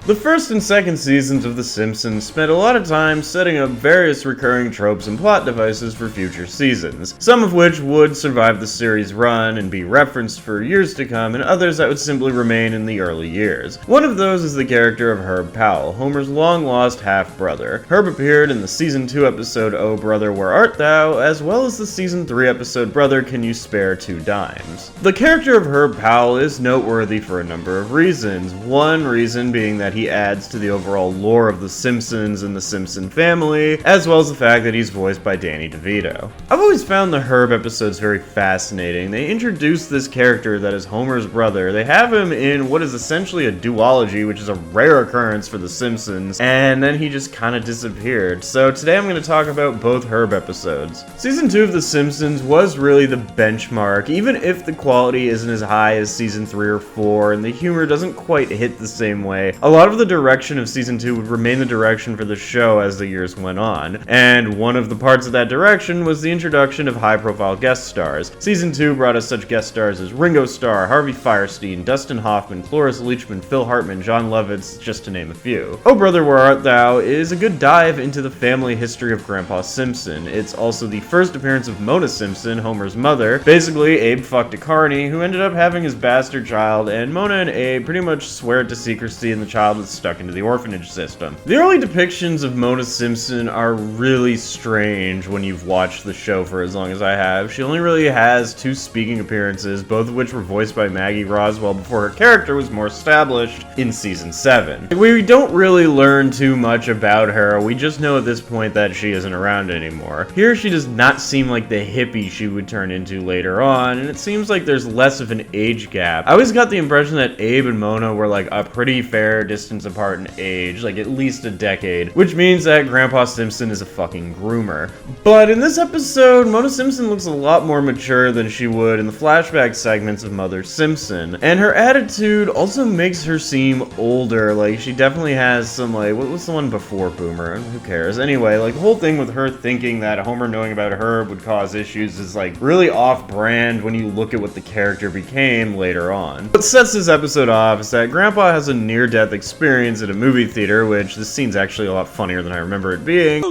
The first and second seasons of The Simpsons spent a lot of time setting up various recurring tropes and plot devices for future seasons, some of which would survive the series' run and be referenced for years to come, and others that would simply remain in the early years. One of those is the character of Herb Powell, Homer's long-lost half-brother. Herb appeared in the Season 2 episode Oh Brother Where Art Thou, as well as the Season 3 episode Brother Can You Spare 2 Dimes. The character of Herb Powell is noteworthy for a number of reasons, one reason being that he adds to the overall lore of The Simpsons and the Simpson family, as well as the fact that he's voiced by Danny DeVito. I've always found the Herb episodes very fascinating. They introduce this character that is Homer's brother. They have him in what is essentially a duology, which is a rare occurrence for The Simpsons, and then he just kind of disappeared. So today I'm going to talk about both Herb episodes. Season 2 of The Simpsons was really the benchmark, even if the quality isn't as high as Season 3 or 4, and the humor doesn't quite hit the same way. A lot of the direction of Season 2 would remain the direction for the show as the years went on, and one of the parts of that direction was the introduction of high-profile guest stars. Season 2 brought us such guest stars as Ringo Starr, Harvey Fierstein, Dustin Hoffman, Cloris Leachman, Phil Hartman, John Lovitz, just to name a few. Oh Brother Where Art Thou is a good dive into the family history of Grandpa Simpson. It's also the first appearance of Mona Simpson, Homer's mother. Basically, Abe fucked a carny who ended up having his bastard child, and Mona and Abe pretty much swear to secrecy, and the child is stuck into the orphanage system. The early depictions of Mona Simpson are really strange when you've watched the show for as long as I have. She only really has 2 speaking appearances, both of which were voiced by Maggie Roswell before her character was more established in Season 7. We don't really learn too much about her, we just know at this point that she isn't around anymore. Here she does not seem like the hippie she would turn into later on, and it seems like there's less of an age gap. I always got the impression that Abe and Mona were like a pretty fair distance apart in age, like at least a decade, which means that Grandpa Simpson is a fucking groomer. But in this episode, Mona Simpson looks a lot more mature than she would in the flashback segments of Mother Simpson, and her attitude also makes her seem older. Like, she definitely has some, like, what was the one before Boomer? Who cares? Anyway, like, the whole thing with her thinking that Homer knowing about Herb would cause issues is, like, really off-brand when you look at what the character became later on. What sets this episode off is that Grandpa has a near-death experience at a movie theater, which this scene's actually a lot funnier than I remember it being.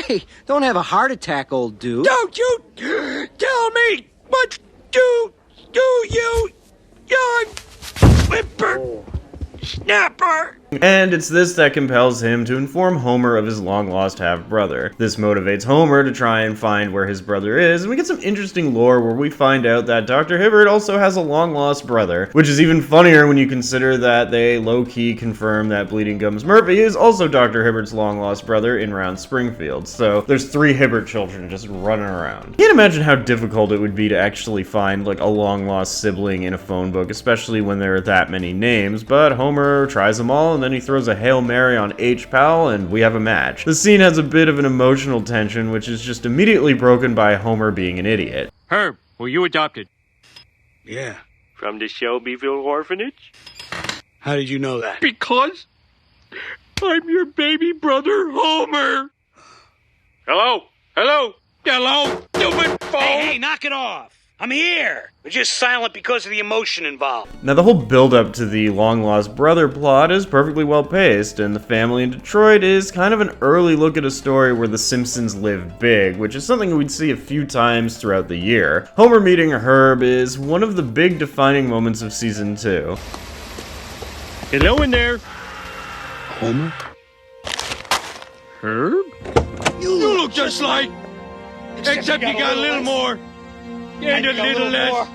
Hey, don't have a heart attack, old dude. Don't you tell me what do you young whipper snapper. And it's this that compels him to inform Homer of his long-lost half-brother. This motivates Homer to try and find where his brother is, and we get some interesting lore where we find out that Dr. Hibbert also has a long-lost brother, which is even funnier when you consider that they low-key confirm that Bleeding Gums Murphy is also Dr. Hibbert's long-lost brother in Round Springfield, so there's 3 Hibbert children just running around. Can't imagine how difficult it would be to actually find, like, a long-lost sibling in a phone book, especially when there are that many names, but Homer tries them all, and then he throws a Hail Mary on H. Powell, and we have a match. The scene has a bit of an emotional tension, which is just immediately broken by Homer being an idiot. Herb, were you adopted? Yeah. From the Shelbyville orphanage? How did you know that? Because I'm your baby brother, Homer. Hello? Stupid phone. Hey, knock it off. I'm here. We're just silent because of the emotion involved. Now, the whole build-up to the long-lost brother plot is perfectly well-paced, and The Family in Detroit is kind of an early look at a story where the Simpsons live big, which is something we'd see a few times throughout the year. Homer meeting Herb is one of the big defining moments of Season 2. Hello in there. Homer? Herb? You look just like... Except you got a little more. And a little less.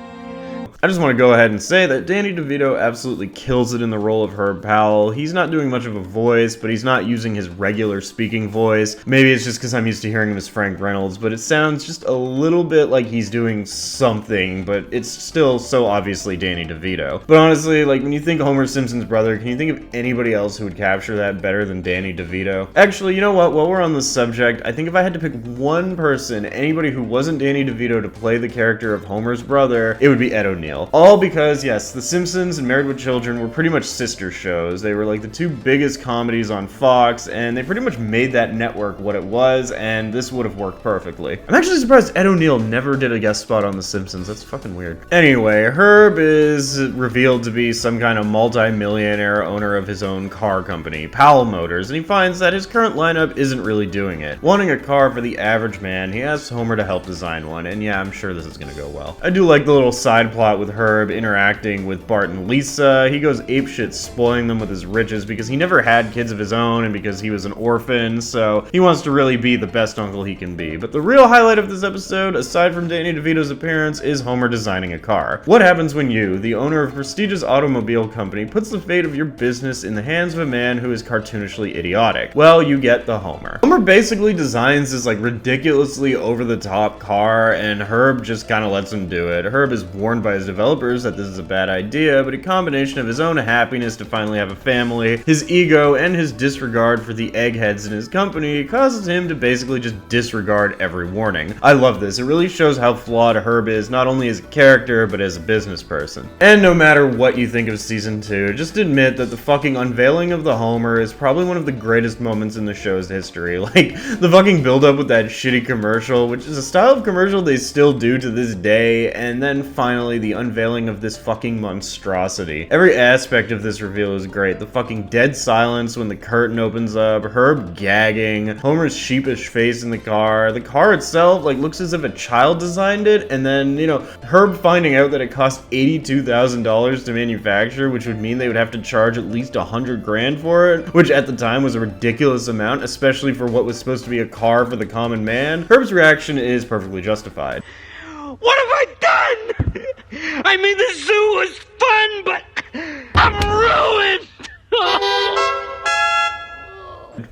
I just want to go ahead and say that Danny DeVito absolutely kills it in the role of Herb Powell. He's not doing much of a voice, but he's not using his regular speaking voice. Maybe it's just because I'm used to hearing him as Frank Reynolds, but it sounds just a little bit like he's doing something, but it's still so obviously Danny DeVito. But honestly, like, when you think Homer Simpson's brother, can you think of anybody else who would capture that better than Danny DeVito? Actually, you know what? While we're on this subject, I think if I had to pick one person, anybody who wasn't Danny DeVito to play the character of Homer's brother, it would be Ed O'Neill. O'Neill. All because, yes, The Simpsons and Married with Children were pretty much sister shows. They were like the two biggest comedies on Fox, and they pretty much made that network what it was, and this would have worked perfectly. I'm actually surprised Ed O'Neill never did a guest spot on The Simpsons. That's fucking weird. Anyway, Herb is revealed to be some kind of multi-millionaire owner of his own car company, Powell Motors, and he finds that his current lineup isn't really doing it. Wanting a car for the average man, he asks Homer to help design one, and yeah, I'm sure this is gonna go well. I do like the little side plot with Herb interacting with Bart and Lisa. He goes apeshit spoiling them with his riches because he never had kids of his own and because he was an orphan, so he wants to really be the best uncle he can be. But the real highlight of this episode, aside from Danny DeVito's appearance, is Homer designing a car. What happens when you, the owner of a prestigious automobile company, puts the fate of your business in the hands of a man who is cartoonishly idiotic? Well, you get the Homer. Homer basically designs this like ridiculously over-the-top car, and Herb just kind of lets him do it. Herb is warned by his developers that this is a bad idea, but a combination of his own happiness to finally have a family, his ego, and his disregard for the eggheads in his company causes him to basically just disregard every warning. I love this. It really shows how flawed Herb is, not only as a character, but as a business person. And no matter what you think of season 2, just admit that the fucking unveiling of the Homer is probably one of the greatest moments in the show's history. Like, the fucking build-up with that shitty commercial, which is a style of commercial they still do to this day, and then finally the unveiling of this fucking monstrosity. Every aspect of this reveal is great. The fucking dead silence when the curtain opens up, Herb gagging, Homer's sheepish face in the car itself, like, looks as if a child designed it, and then, you know, Herb finding out that it cost $82,000 to manufacture, which would mean they would have to charge at least $100 grand for it, which at the time was a ridiculous amount, especially for what was supposed to be a car for the common man. Herb's reaction is perfectly justified. What have I done? I mean, the zoo was fun, but I'm ruined!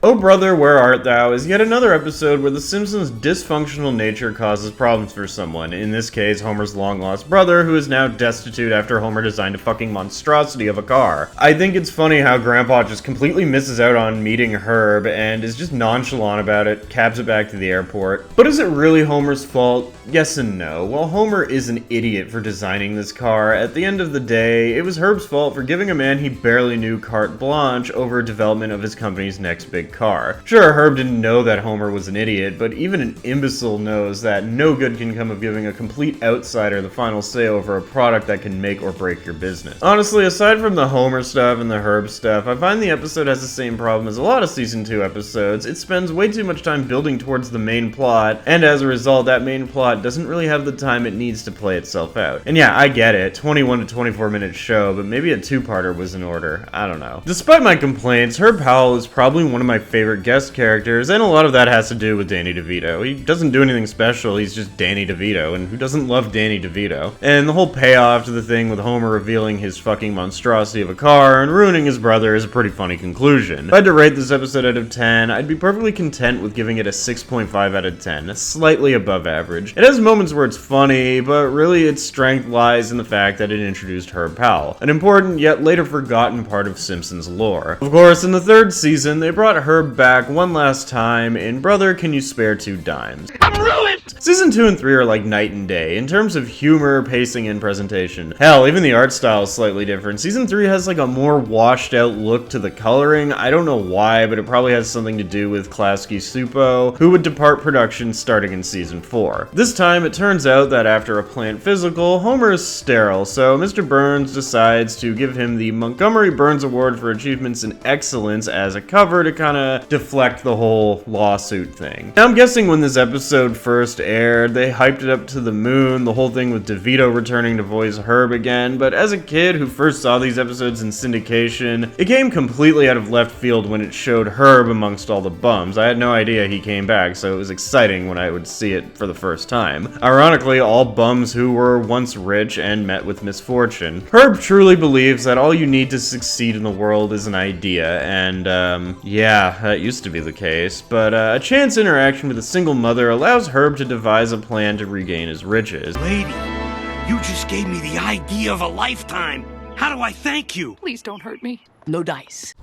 Oh Brother, Where Art Thou is yet another episode where The Simpsons' dysfunctional nature causes problems for someone, in this case Homer's long-lost brother, who is now destitute after Homer designed a fucking monstrosity of a car. I think it's funny how Grandpa just completely misses out on meeting Herb and is just nonchalant about it, cabs it back to the airport. But is it really Homer's fault? Yes and no. While Homer is an idiot for designing this car, at the end of the day, it was Herb's fault for giving a man he barely knew carte blanche over development of his company's next big car. Sure, Herb didn't know that Homer was an idiot, but even an imbecile knows that no good can come of giving a complete outsider the final say over a product that can make or break your business. Honestly, aside from the Homer stuff and the Herb stuff, I find the episode has the same problem as a lot of season 2 episodes. It spends way too much time building towards the main plot, and as a result, that main plot doesn't really have the time it needs to play itself out. And yeah, I get it, 21 to 24 minute show, but maybe a two-parter was in order. I don't know. Despite my complaints, Herb Powell is probably one of my favorite guest characters, and a lot of that has to do with Danny DeVito. He doesn't do anything special, he's just Danny DeVito, and who doesn't love Danny DeVito? And the whole payoff to the thing with Homer revealing his fucking monstrosity of a car and ruining his brother is a pretty funny conclusion. If I had to rate this episode out of 10, I'd be perfectly content with giving it a 6.5 out of 10, slightly above average. It has moments where it's funny, but really its strength lies in the fact that it introduced Herb Powell, an important yet later forgotten part of Simpsons lore. Of course, in the third season, they brought Herb back one last time in Brother, Can You Spare Two Dimes? I'm ruined! Season 2 and 3 are like night and day in terms of humor, pacing, and presentation. Hell, even the art style is slightly different. Season 3 has like a more washed out look to the coloring. I don't know why, but it probably has something to do with Klasky Supo, who would depart production starting in season 4. This time, it turns out that after a plant physical, Homer is sterile, so Mr. Burns decides to give him the Montgomery Burns Award for Achievements in Excellence as a cover to kind of deflect the whole lawsuit thing. Now, I'm guessing when this episode first aired, they hyped it up to the moon, the whole thing with DeVito returning to voice Herb again, but as a kid who first saw these episodes in syndication, it came completely out of left field when it showed Herb amongst all the bums. I had no idea he came back, so it was exciting when I would see it for the first time. Ironically, all bums who were once rich and met with misfortune. Herb truly believes that all you need to succeed in the world is an idea, and yeah, that used to be the case, but a chance interaction with a single mother allows Herb to devise a plan to regain his riches. Lady, you just gave me the idea of a lifetime. How do I thank you? Please don't hurt me. No dice.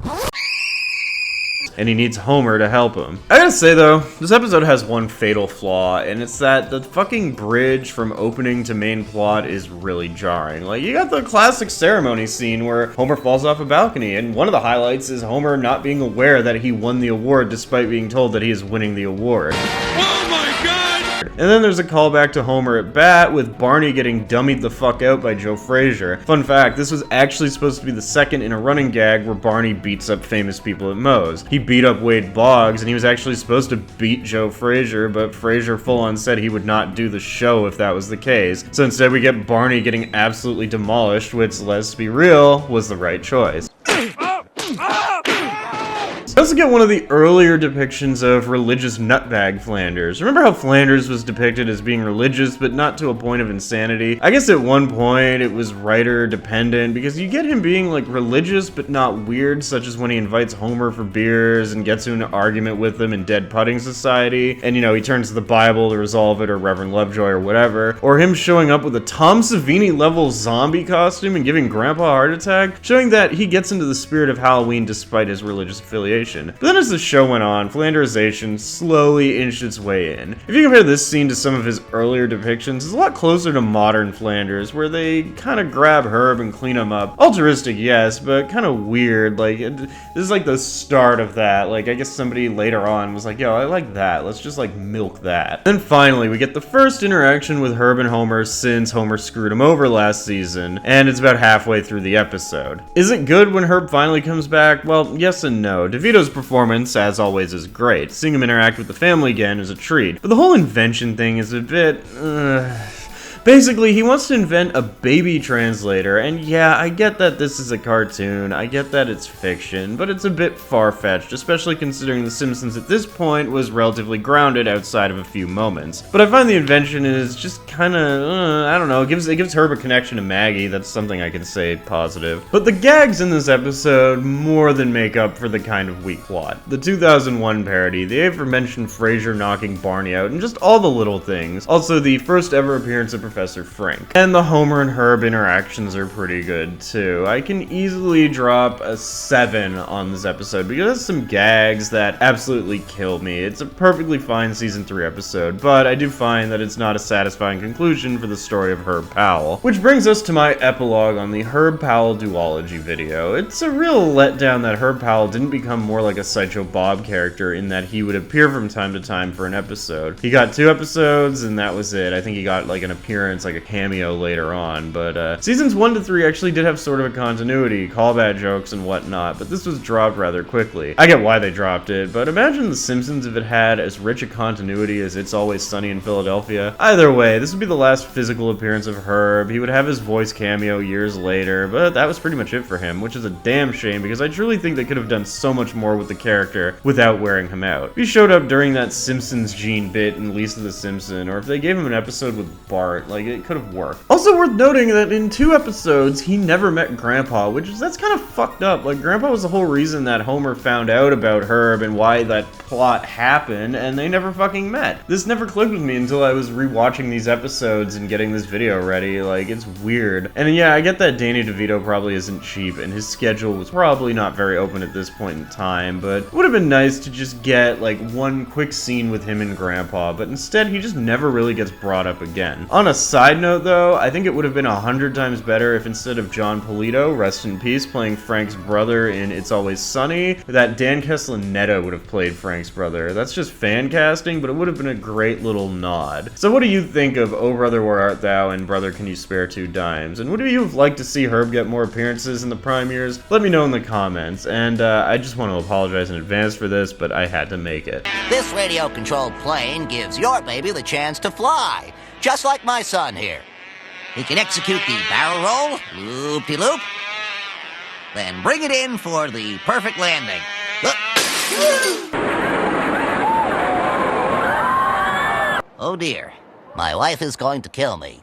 and he needs Homer to help him. I gotta say though, this episode has one fatal flaw, and it's that the fucking bridge from opening to main plot is really jarring. Like, you got the classic ceremony scene where Homer falls off a balcony, and one of the highlights is Homer not being aware that he won the award despite being told that he is winning the award. Oh my God! And then there's a callback to Homer at bat with Barney getting dummied the fuck out by Joe Frazier. Fun fact, this was actually supposed to be the second in a running gag where Barney beats up famous people at Moe's. He beat up Wade Boggs, and he was actually supposed to beat Joe Frazier, but Frazier full-on said he would not do the show if that was the case. So instead we get Barney getting absolutely demolished, which, let's be real, was the right choice. We also get one of the earlier depictions of religious nutbag Flanders. Remember how Flanders was depicted as being religious, but not to a point of insanity? I guess at one point it was writer dependent, because you get him being like religious but not weird, such as when he invites Homer for beers and gets into an argument with him in Dead Pudding Society, and you know, he turns to the Bible to resolve it, or Reverend Lovejoy or whatever, or him showing up with a Tom Savini level zombie costume and giving Grandpa a heart attack, showing that he gets into the spirit of Halloween despite his religious affiliation. But then as the show went on, Flanderization slowly inched its way in. If you compare this scene to some of his earlier depictions, it's a lot closer to modern Flanders, where they kind of grab Herb and clean him up. Altruistic, yes, but kind of weird. Like, this is like the start of that. Like, I guess somebody later on was like, yo, I like that. Let's just like milk that. Then finally, we get the first interaction with Herb and Homer since Homer screwed him over last season, and it's about halfway through the episode. Is it good when Herb finally comes back? Well, yes and no. DeVito's performance, as always, is great. Seeing him interact with the family again is a treat. But the whole invention thing is a bit... Basically, he wants to invent a baby translator, and yeah, I get that this is a cartoon, I get that it's fiction, but it's a bit far-fetched, especially considering The Simpsons at this point was relatively grounded outside of a few moments. But I find the invention is just kinda, I don't know, it gives Herb a connection to Maggie, that's something I can say positive. But the gags in this episode more than make up for the kind of weak plot. The 2001 parody, the aforementioned Frasier knocking Barney out, and just all the little things. Also, the first ever appearance of Professor Frank. And the Homer and Herb interactions are pretty good too. I can easily drop a 7 on this episode because there's some gags that absolutely kill me. It's a perfectly fine season 3 episode, but I do find that it's not a satisfying conclusion for the story of Herb Powell. Which brings us to my epilogue on the Herb Powell duology video. It's a real letdown that Herb Powell didn't become more like a Sideshow Bob character in that he would appear from time to time for an episode. He got 2 episodes and that was it. I think he got like an appearance, like a cameo later on, but seasons 1 to 3 actually did have sort of a continuity, callback jokes and whatnot, but this was dropped rather quickly. I get why they dropped it, but imagine The Simpsons if it had as rich a continuity as It's Always Sunny in Philadelphia. Either way, this would be the last physical appearance of Herb. He would have his voice cameo years later, but that was pretty much it for him, which is a damn shame because I truly think they could have done so much more with the character without wearing him out. If he showed up during that Simpsons Gene bit in Lisa the Simpson, or if they gave him an episode with Bart, like, it could have worked. Also worth noting that in 2 episodes, he never met Grandpa, that's kind of fucked up. Like, Grandpa was the whole reason that Homer found out about Herb and why that plot happened, and they never fucking met. This never clicked with me until I was rewatching these episodes and getting this video ready. Like, it's weird. And yeah, I get that Danny DeVito probably isn't cheap, and his schedule was probably not very open at this point in time, but it would have been nice to just get, like, one quick scene with him and Grandpa, but instead he just never really gets brought up again. On a side note though, I think it would have been 100 times better if instead of John Polito, rest in peace, playing Frank's brother in It's Always Sunny, that Dan Castellaneta would have played Frank's brother. That's just fan casting, but it would have been a great little nod. So what do you think of Oh Brother Where Art Thou and Brother Can You Spare 2 Dimes? And would you have liked to see Herb get more appearances in the prime years? Let me know in the comments, and I just want to apologize in advance for this, but I had to make it. This radio-controlled plane gives your baby the chance to fly, just like my son here. He can execute the barrel roll, loop-de-loop, then bring it in for the perfect landing. Oh dear, my wife is going to kill me.